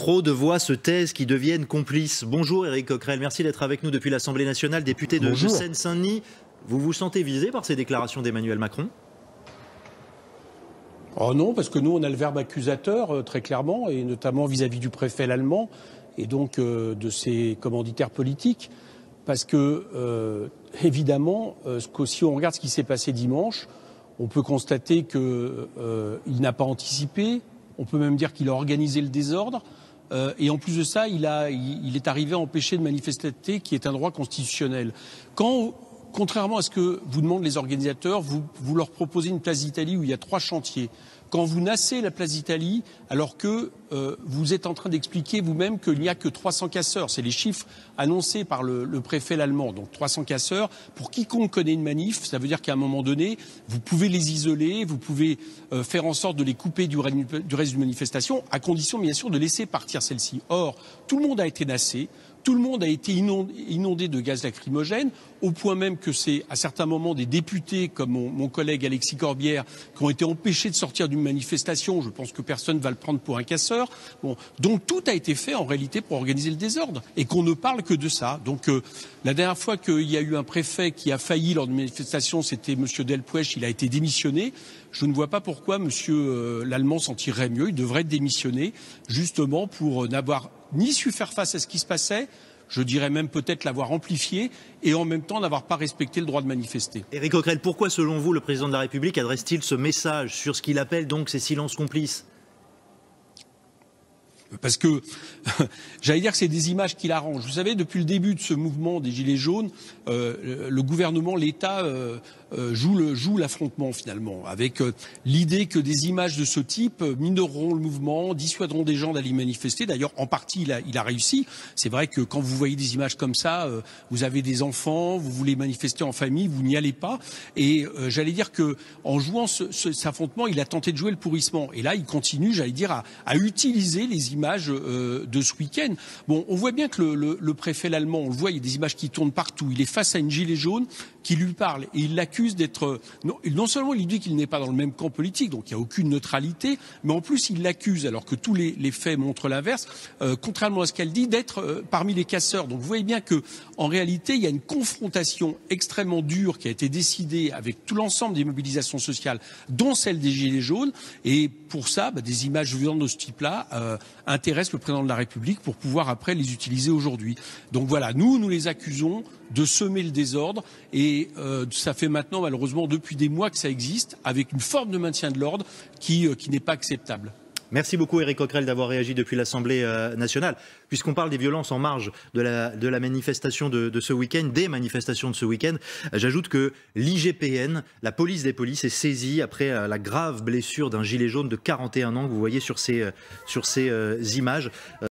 Trop de voix se taisent qui deviennent complices. Bonjour Éric Coquerel, merci d'être avec nous depuis l'Assemblée nationale, député de Seine-Saint-Denis. Vous vous sentez visé par ces déclarations d'Emmanuel Macron ? Oh non, parce que nous, on a le verbe accusateur, très clairement, et notamment vis-à-vis du préfet allemand, et donc de ses commanditaires politiques. Parce que, évidemment, si on regarde ce qui s'est passé dimanche, on peut constater qu'il n'a pas anticipé, on peut même dire qu'il a organisé le désordre, et en plus de ça, il est arrivé à empêcher de manifester, qui est un droit constitutionnel. Contrairement à ce que vous demandent les organisateurs, vous leur proposez une place d'Italie où il y a 3 chantiers. Quand vous nassez la place d'Italie, alors que vous êtes en train d'expliquer vous-même qu'il n'y a que 300 casseurs, c'est les chiffres annoncés par le préfet allemand, donc 300 casseurs. Pour quiconque connaît une manif, ça veut dire qu'à un moment donné, vous pouvez les isoler, vous pouvez faire en sorte de les couper du reste d'une manifestation, à condition bien sûr de laisser partir celle-ci. Or, tout le monde a été nassé. Tout le monde a été inondé de gaz lacrymogène, au point même que c'est à certains moments des députés comme mon collègue Alexis Corbière qui ont été empêchés de sortir d'une manifestation. Je pense que personne ne va le prendre pour un casseur. Bon, donc tout a été fait en réalité pour organiser le désordre et qu'on ne parle que de ça. Donc la dernière fois qu'il y a eu un préfet qui a failli lors d'une manifestation, c'était M. Delpech, il a été démissionné. Je ne vois pas pourquoi M. l'Allemand s'en tirerait mieux. Il devrait être démissionné justement pour n'avoir ni su faire face à ce qui se passait, je dirais même peut-être l'avoir amplifié, et en même temps n'avoir pas respecté le droit de manifester. Éric Coquerel, pourquoi selon vous le président de la République adresse-t-il ce message sur ce qu'il appelle donc ces silences complices ? Parce que, j'allais dire que c'est des images qui l'arrangent. Vous savez, depuis le début de ce mouvement des Gilets jaunes, le gouvernement, l'État joue l'affrontement finalement, avec l'idée que des images de ce type minoreront le mouvement, dissuaderont des gens d'aller manifester. D'ailleurs, en partie, il a réussi. C'est vrai que quand vous voyez des images comme ça, vous avez des enfants, vous voulez manifester en famille, vous n'y allez pas. Et j'allais dire que en jouant cet affrontement, il a tenté de jouer le pourrissement. Et là, il continue, j'allais dire, à utiliser les images de ce week-end. Bon, on voit bien que le préfet allemand, on le voit, il y a des images qui tournent partout. Il est face à une gilet jaune qui lui parle et il l'accuse d'être... Non seulement il dit qu'il n'est pas dans le même camp politique, donc il n'y a aucune neutralité, mais en plus il l'accuse, alors que tous les faits montrent l'inverse, contrairement à ce qu'elle dit, d'être parmi les casseurs. Donc vous voyez bien que, en réalité, il y a une confrontation extrêmement dure qui a été décidée avec tout l'ensemble des mobilisations sociales, dont celle des Gilets jaunes, et pour ça, des images violentes de ce type-là intéressent le président de la République pour pouvoir après les utiliser aujourd'hui. Donc voilà, nous les accusons de semer le désordre et ça fait maintenant malheureusement depuis des mois que ça existe avec une forme de maintien de l'ordre qui n'est pas acceptable. Merci beaucoup Éric Coquerel d'avoir réagi depuis l'Assemblée nationale. Puisqu'on parle des violences en marge de la manifestation de ce week-end, des manifestations de ce week-end, j'ajoute que l'IGPN, la police des polices, est saisie après la grave blessure d'un gilet jaune de 41 ans que vous voyez sur ces images.